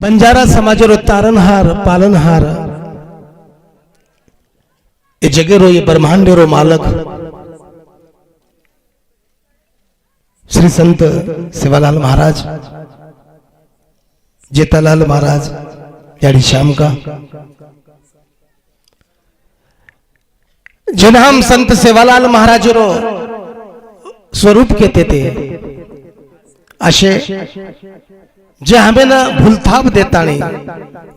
बंजारा समाजरो तारनहार पालनहार ये जगेरो ये ब्रह्मांडेरो मालक श्री संत सेवालाल महाराज जेतालाल महाराज यानी श्याम का जिन्हें हम संत सेवालाल महाराज रो स्वरूप कहते थे अशे जे हमें ना भूलथाप देता नहीं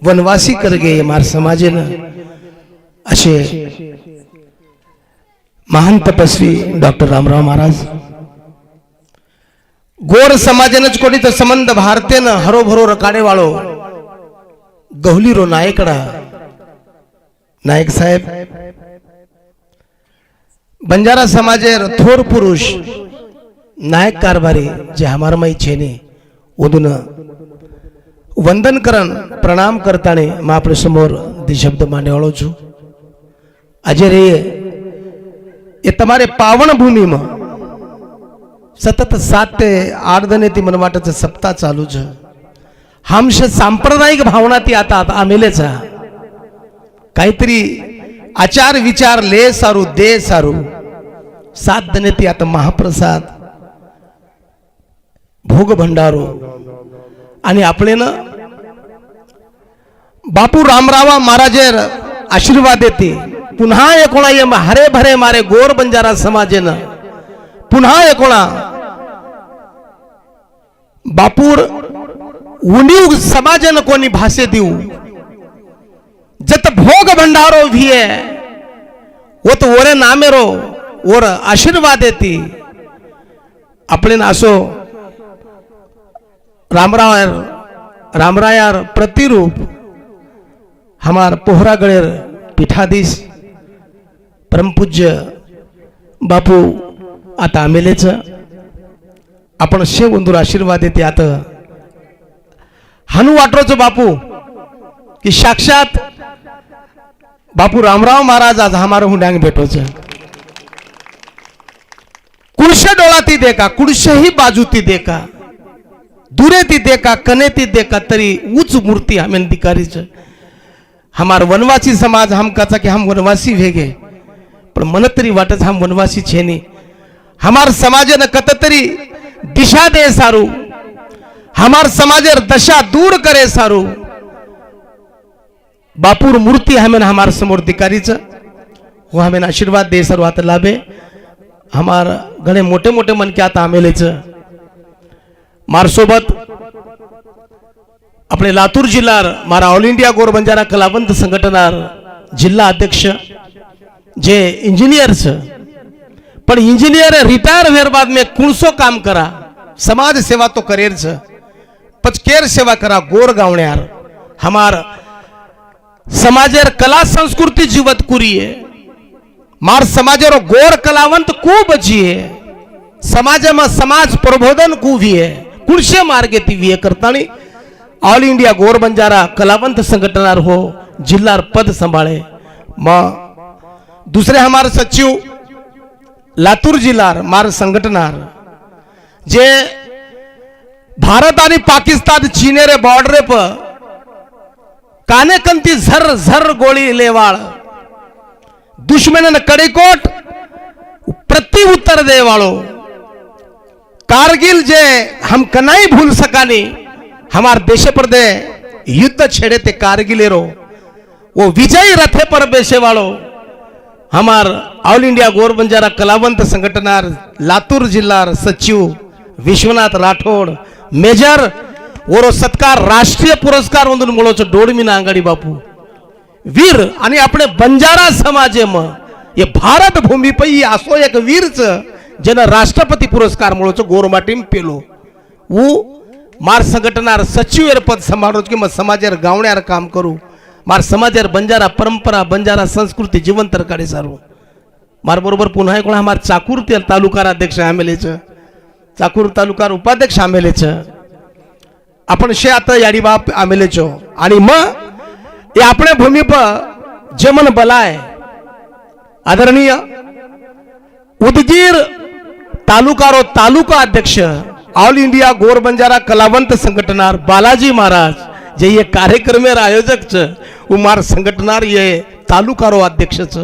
वनवासी कर गए मार समाजे न अशे महान तपस्वी डॉक्टर रामराव महाराज गोर समाजेनच कोणी तर संबंध भारते न हरो भरो रकाडे वाळो गहुली रो नायकडा नायक साहेब बंजारा समाजेर थोर पुरुष नायक कारभारी जे हमार माई छेने ओदून वंदन करन प्रणाम करताने मैं आपले समोर दी शब्द मांडेवाळो छू આજે રે એ તમારે પાવન ભૂમિમાં સતત 7 ते 8 दिनेती मन वाटच सप्ताह चालू છે हमश सांप्रदायिक भावना ती आता आमेलेचा काहीतरी आचार विचार ले सारू दे सारू 7 दिनेती आता महाप्रसाद भोग भंडारो आणि आपले ना बापू रामरावा महाराजेर आशीर्वाद देते पुन्हा एकोणा ये हरे भरे मारे गोर बंजारा समाजेन पुन्हा एकोणा बापूर उणीव समाजेन कोणी भाषे देऊ जत भोग भंडारो भी है वो तो ओरे नामेरो और आशीर्वाद देती अपने नासो रामरायार प्रतिरूप हमार पोहरागढ़ेर पीठाधीश परम पूज्य बापू आता आमेलेच आपण शेवंदूर आशीर्वाद देते आता हानू वाटरोच बापू कि साक्षात बापू रामराव महाराज आज हमारा हुंडांग भेटोच कुडशे डोळाती देखा कुडशे ही बाजूती देखा दूरे ती देखा कने ती देखा तरी उच्च मूर्ति हमें दिकारी छ हमार वनवासी समाज हम कहता कि हम वनवासी भेगे पर मन तरी वाटत हम वनवासी छे नहीं हमार समाजे न कत तरी दिशा दे सारू हमार समाजेर दशा दूर करे सारू बापूर मूर्ति हमें हमार समोर दिकारी छ वो हमें आशीर्वाद दे सारू आता लाभे हमार घणे मोटे मोटे मन के आता आमेले छ मार सोबत अपने लातूर जिल्हार मारा ऑल इंडिया गोर बंजारा कलावंत संघटनार जिल्हा अध्यक्ष जे इंजिनियर छ पण इंजिनियर रिटायर होएर बाद में कुणसो काम करा समाज सेवा तो करेर छ पचकेर सेवा करा गोर गावण्यार हमार समाजेर कला संस्कृति जीवत कुरिये मार समाजेरो गोर कलावंत खूब जिये समाज में समाज प्रबोधन को भी है कुणशे मार्गे ती वी करतानी ऑल इंडिया गोर बंजारा कलावंत संघटनार हो जिल्हार पद संभाळे म दूसरे हमारे सचिव लातूर जिल्हार मार संघटनार जे भारत आणि पाकिस्तान चीने रे बॉर्डर पर काने कंती झर झर गोली लेवाळ दुश्मन कड़ीकोट प्रति उत्तर दे वालो कारगिल जे हम कनाई भूल सकानी हमार देश पर दे युद्ध छेड़े ते कारगिलेरो वो विजयी रथे पर बेसे वालो हमार ऑल इंडिया गोर बंजारा कलावंत संघटनार लातूर जिल्हार सचिव विश्वनाथ राठोड मेजर ओरो सत्कार राष्ट्रीय पुरस्कार वंदून मुळोच डोडमीना अंगाडी बापू वीर आणि अपने बंजारा समाजे में ये भारत भूमि पे असो एक वीर जन राष्ट्रपति पुरस्कार मुळोच गोरमाटीम पेलो वो मार संघटनार सचिव पद संभाळो कि मैं समाजेर गावण्यार काम करू मार समाजेर बंजारा परंपरा बंजारा संस्कृति जीवंत रकाडे सारू मार बरोबर पुन्हा एक हमार चाकूर तालुकार अध्यक्ष आमेले चाकूर तालुकार उपाध्यक्ष आमेले आपण शे आता याडी बाप आमेले आणि मग ये अपने भूमि पर जमन बलाय आदरणीय उदगीर तालुकारो तालुका अध्यक्ष ऑल इंडिया गोर बंजारा कलावंत संघटनार बालाजी महाराज जे ये कार्यक्रम आयोजक छ वो मार संगठनार ये तालुकारो अध्यक्ष छ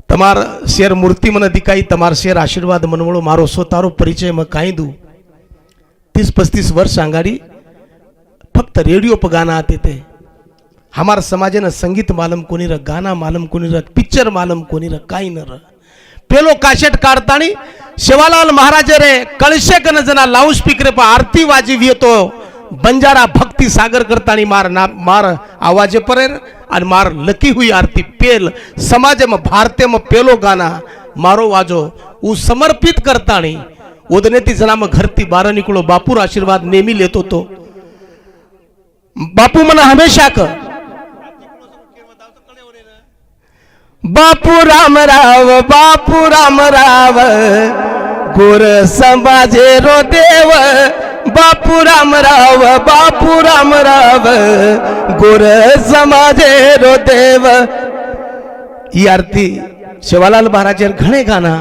तमार शेर मूर्ति मन दिखाई तमार शेर आशीर्वाद मनवळो मारो स्वतारो परिचय में काई दू 30-35 वर्ष आंगाड़ी फक्त रेडियो पर गाना आते थे हमारा समाज ने संगीत मालूम कोनी रह गाना मालूम कोनी रह पिक्चर मालूम कोनी रह काई न रह पेलो कासेट काढतानी शिवालाल महाराज रे कळशे कन जना लाउड स्पीकर पर आरती वाजवी तो बंजारा भक्ति सागर करतानी मार आवाजे पर और मार लकी हुई आरती पेल समाज में भारतीय में पेलो गाना मारो वाजो वो समर्पित करतानी ओदनेती जना में घरती बार निकलो बापूर आशीर्वाद नेहमी लेतो तो बापू मना हमेशा क बापू राम राव गोर समाजे रो देव बापू राम राव गोर समाजे रो देव ही आरती शिवालाल महाराज घणे गाना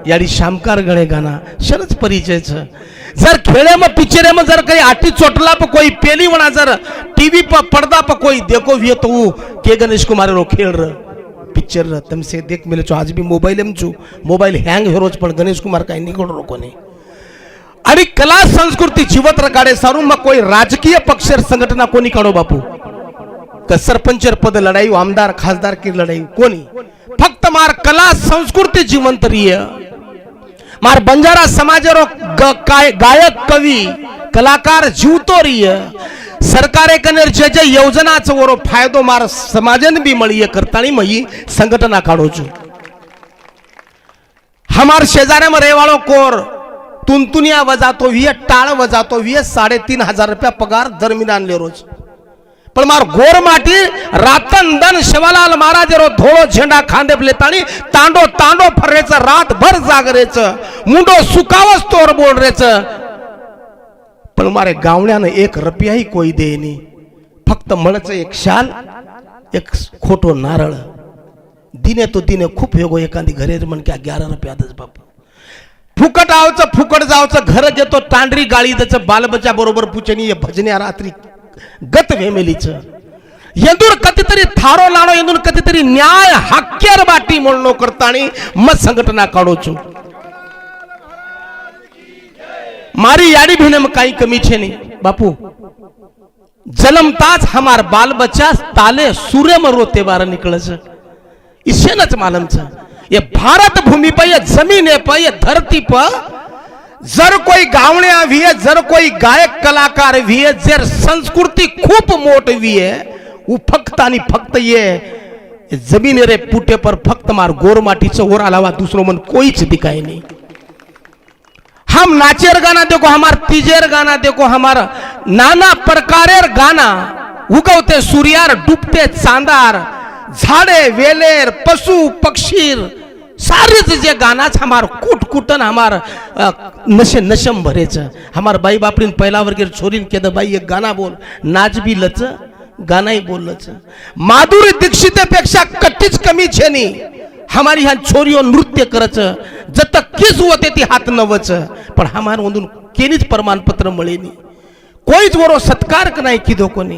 याडी शामकार घणे गाना शरच परिचय छ जर खेड़े में पिक्चर में जर कहीं आटी चोटला पर कोई पेली वना जर टीवी पर पर्दा पर कोई देखो भी तो वो के गणेश कुमार रो खेल रहा पिक्चर तम से देख मिले आज भी मोबाइल में छू मोबाइल हैंग हो रोज पण गणेश कुमार काही निकोड रोको नहीं आणि कला संस्कृती जीवत रकाडे सारू में कोई राजकीय पक्ष संघटना कोनी काढो बापू का सरपंच पद लढाई आमदार खासदार की लढाई कोनी फक्त मार कला संस्कृती जिवंत रही मार बंजारा समाजरो गायक कवी कलाकार जीवतो रही सरकारे कनेर जे जे योजनाच वरो फायदो मार समाजन भी मळीए करतानी मही संघटना काढो छु हमार शेजारे में रेवाळो कोर तुनतुनिया वजातो विये टाळ वजातो विये 3,500 रुपया पगार दरमियान ले रोज पण मार गोर माटी रातन दन शिवालाल महाराज रो धोळो झेंडा खांदे लेतानी तांडो तांडो फरेच रात भर जागरेच मुंडो सुकावस तोर बोल रेच पण मारे गावण्याने 1 रुपया ही कोई दे नहीं फक्त मळच एक शाल एक खोटो नारळ दिने तो दिने खूप होगो एखादी घरे मन क्या 11 रुपया दस बापू फुकट आवच फुकट जावच घर घेतो तांडरी गाळी दच बालबच्चा बरोबर पुचनी भजन्या रात्री गत वेमेलीच येंदूर कधीतरी थारो लाणो येंदूर कधीतरी न्याय हक्क्यार बाटी म्हणलो करतानी मत संघटना काढो छु मारी याडी भिने में काई कमी छे नहीं बापू जन्मताच हमार बाल बच्चा ताले सूर्य में रोते बार निकल इसे नच मालूम छ ये भारत भूमि पर ये जमीन पर ये धरती पर जर कोई गावण्या भी है जर कोई गायक कलाकार भी है जर संस्कृति खूब मोट भी है वो फक्त आणि फक्त ये जमीन रे पुटे पर फक्त मार गोर माटी और अलावा दूसरो मन कोई दिखाई नहीं हम नाचेर गाना देखो हमार तीजेर गाना देखो हमारा नाना प्रकारेर गाना उगवते सूर्यार डूबते चांदार झाडे वेलेर पशु पक्षीर सारे जे गाना हमार कूट कुटन हमार नशे नशम भरेच हमार बाई बापरीन पहला वर्गेर छोरीन के बाई एक गाना बोल नाच भी लच गानाही बोलच माधुरी दीक्षित पेक्षा कट्टीच कमी छे नी हमारी यहाँ छोरियों नृत्य करच जत किस होते ती हाथ नवच पण हमार वंदून केनीच प्रमाण पत्र मळे नी कोईच वरो सत्कार नाही कीधो कोनी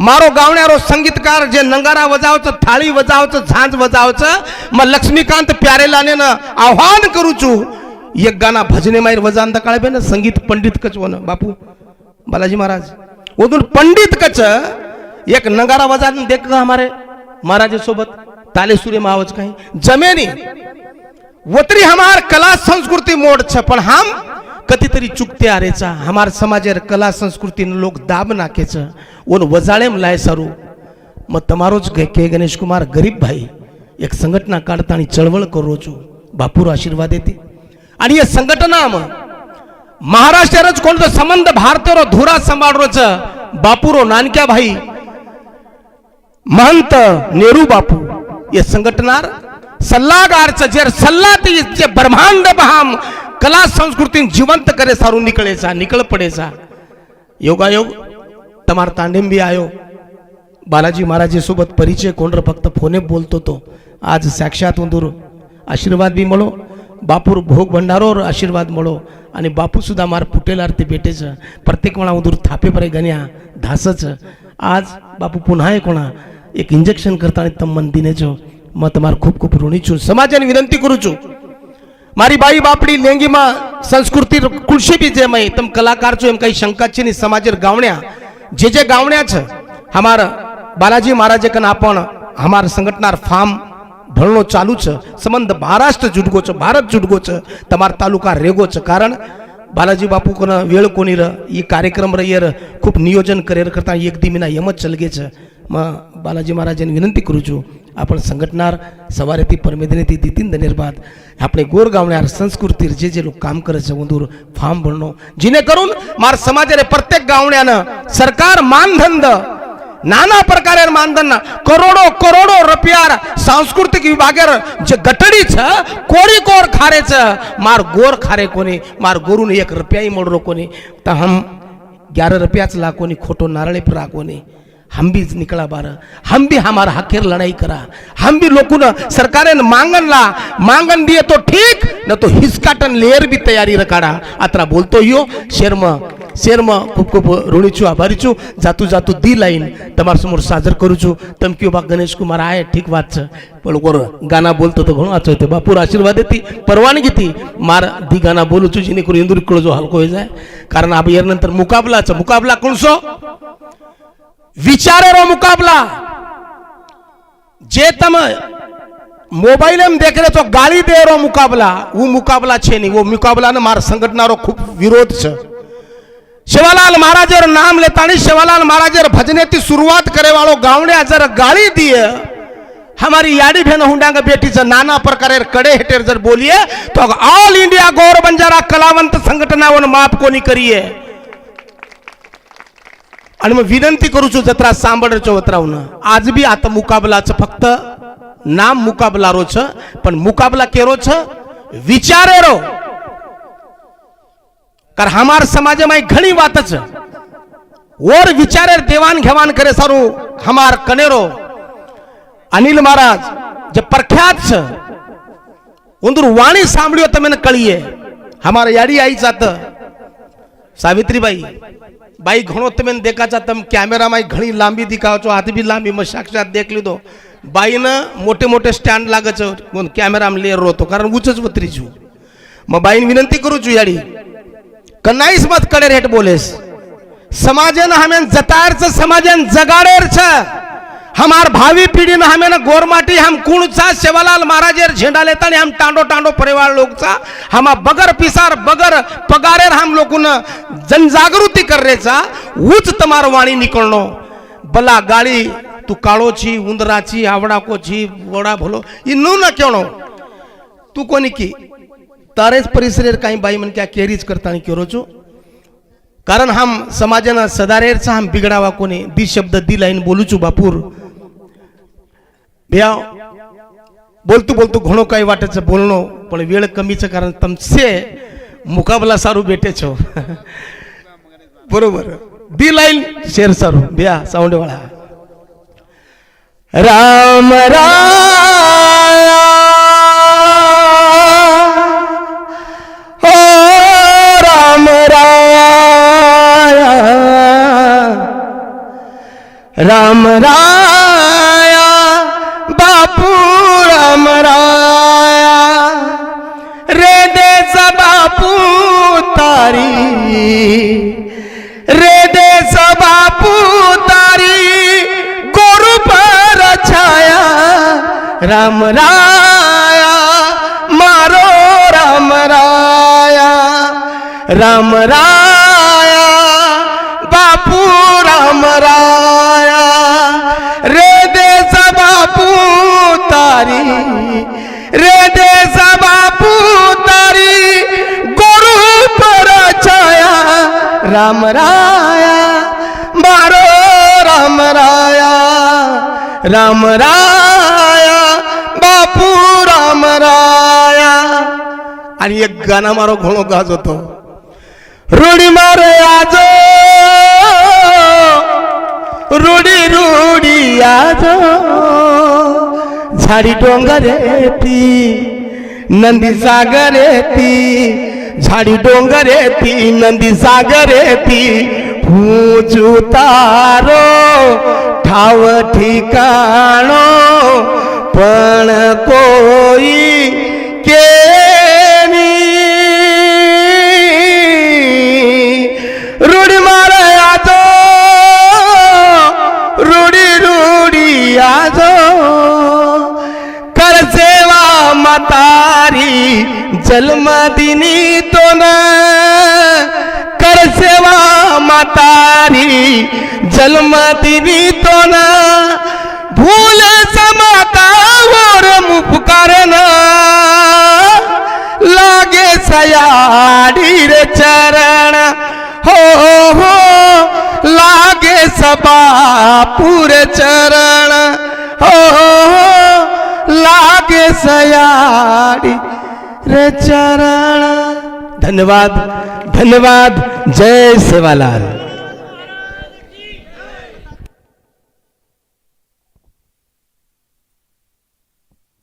मारो गावण्यारो संगीतकार जे नंगारा वजावच थाळी वजावच झांज वजावच म लक्ष्मीकांत प्यारेलाने न आव्हान करू छु एक गाना भजने मायर वजांत काळबे न संगीत पंडित कच वन बापू बालाजी महाराज वदून पंडित कच एक नंगारा वजान देख हमारे महाराज सोबत ताले सूर्य में आवच कहीं जमेनी वतरी हमार कला संस्कृति मोड छ पण हम कधीतरी चुकते आरेचा हमार समाजेर कला संस्कृति लोग दाब नाखेच ओन वजाळेम लाय सारू मग तमारोच के गणेश कुमार गरीब भाई एक संघटना काढतानी चळवळ करो छु बापूर आशीर्वाद देते आणि या संघटना महाराष्ट्रच कोणतो संबंध भारतीय धुरा सांभाळरोच बापूरो नानक्या भाई महंत नेहरू बापू ये संघटनार सल्लागार जर सल्ला ते ब्रह्मांड बहाम कला संस्कृति जीवंत करे सारू निकळेचा निकळ पडेचा योगायोग तमार तांडेम भी आयो बालाजी महाराज सोबत परिचय कोण फक्त फोने बोलतो तो आज साक्षात उंदूर आशीर्वाद भी मळो बापूर भोग भंडारोर आशीर्वाद મળો અને બાપુ સુધા માર ફૂટેલાર તે બેઠે છે પ્રત્યેક વાળા ઉદૂર થાપે પરે ગણ્યા ધાસ છે आज बापू पुन्हा कोणा एक इंजेक्शन करता तम मन दिने छो मैं तमार खूब खूब ऋणी छू समाजने विनंती करू छू मारी बाई बापड़ी लेंगी में संस्कृति कुलशी भी जे मैं तम कलाकार छो एम कई शंका छे नहीं समाजर गावण्या जे गावण्या छे हमार बालाजी महाराज कन आपण हमार संगठनार फार्म भरणो चालू छे संबंध महाराष्ट्र जुटगो छे भारत जुटगो छे तमार तालुका रेगो छे कारण बालाजी बापू कोना वेळ कोणी र ई कार्यक्रम रयर खूप नियोजन करेर करता एक दिमिना यमच चलगे छे मैं बालाजी महाराजने विनंती करू छू आपण संघटनार सवारे ती परमेदने ती 2-3 दिनेर बाद आपणे गोर गावण्यार संस्कृती जे जे लोक काम करे छे उंदूर फार्म भरणो जिने करून मार समाजरे प्रत्येक गावण्यानं सरकार मानधन द नाना प्रकारेर मानधन करोड़ो करोड़ो रुपयार सांस्कृतिक विभागेर जे गटडी छ कोरी कोर खारे छ मार गोर खारे कोनी मार गोरू ने 1 रुपया मोडरो कोनी त हम 11 रुपयाच ला कोनी खोटो नारळे पर कोनी हम भी निकला बार हम भी हमारा हकेर लड़ाई करा हम भी लोगों ने सरकारे मांगन दिए तो ठीक न तो हिस्काटन लेयर भी तैयारी रखाड़ा अतरा बोलतो यो शेर में खूब खूब ऋणी छू आभारी छू जातू जातू दी लाइन तमार समोर साजर करू छू तम क्यों बा गणेश कुमार आए ठीक बात छे पण गोर गाना बोलतो तो घणो आचो ते बापूर आशीर्वाद देती परवानगी थी मार दी गाना बोलू छू जिने करू इंदूर कळो जो हलको हो जाए कारण अब यार नंतर मुकाबला कोणसो विचारेरो मुकाबला जे तम मोबाइल में देख रहे तो गाली दे रो मुकाबला वो मुकाबला छे नहीं वो मुकाबला ने मार संगठनारो खूब विरोध छे शिवालाल महाराजर नाम लेता नहीं शिवालाल महाराजर भजने की शुरुआत करे वालों गावड़े जर गाली दिए हमारी याडी बहन हुंडांग बेटी से नाना प्रकार कड़े हेटर जर बोलिए तो ऑल इंडिया गौर बंजारा कलावंत संघटना माफ को नहीं करिए आणि मग विनंती करू छू जत्रा सांबडरचो वत्रावून आज भी आता मुकाबलाच फक्त नाम मुकाबला रो छ पण मुकाबला केरो छ विचारेरो कर हमार समाज में घणी बात छ और विचारे देवान घेवान करे सारू हमार कनेरो अनिल महाराज जे प्रख्यात छ उंदर वाणी सांभळ्यो तमने कळीए हमार याडी आई जात सावित्रीबाई बाई घणो तमें देखा था तम कैमरा में घणी लांबी दिखाओ छो हाथ भी लांबी मैं साक्षात देख लीधो बाई ने मोटे मोटे स्टैंड लागे छे कैमरा में लेर रोतो कारण ऊंचच उतरी छू मैं बाई विनंती करू छू याडी कनाईस मत करे रेट बोलेस समाजन हमें जतार छ समाजन जगाड़ेर छ हमार भावी पीढ़ी ने हमें गोरमाटी हम कुण सा शिवालाल महाराजेर झेंडा लेता ने हम टांडो टांडो परिवार लोग सा हम बगर पिसार बगर पगारेर हम लोग न जन जागृति कर रहे सा उच तमार वाणी निकलनो बला गाड़ी तू काळो छी उंदरा छी आवड़ा को छी वड़ा भलो इनु न क्यों तू कोनी की तारेच परिसरेर काही बाई मन क्या केरीज करता नहीं क्यों छो कारण हम समाजना सदारेर सा हम बिगड़ावा कोनी दी शब्द दी लाइन बोलू छू बापूर भैया बोलतू बोलतू घणो काही वाटे बोलनो पण वेळ कमीच कारण तमसे मुकाबला सारू बेटे छो बरोबर दी लाइन शेर सारू भैया साउंड वाला राम राया ओ राम राया राम राया बापू राम राया रे देश बापू तारी रे देश बापू तारी गोरु पर छाया राम राया मारो राम राया राम राया बापू राम राया रे देश बापू तारी रे देश बापू तारी गुरु पर छाया राम राया मारो राम राया राम राया बापू राम राया आणि एक गाना मारो घणो गाजतो रूडी मारे आजो रूडी रूडी आजो झाड़ी डोंगरे ती नंदी सागर ती झाडी डोंगर ती नंदी सागर ती पूजू तारो ठाव ठिकाणो पण कोई केनी रूढी मार आजो रूढी रूढी आजो कर सेवा म्हातारी जन्मदिनी तो न कर सेवा म्हातारी जन्मदिनी तो न भूल समातावर मुपकार न लागे सयाडी रे चरण हो हो लागे सबा पूरे चरण हो लागे सयाडी रे चरण। धन्यवाद धन्यवाद। जय सेवालाल।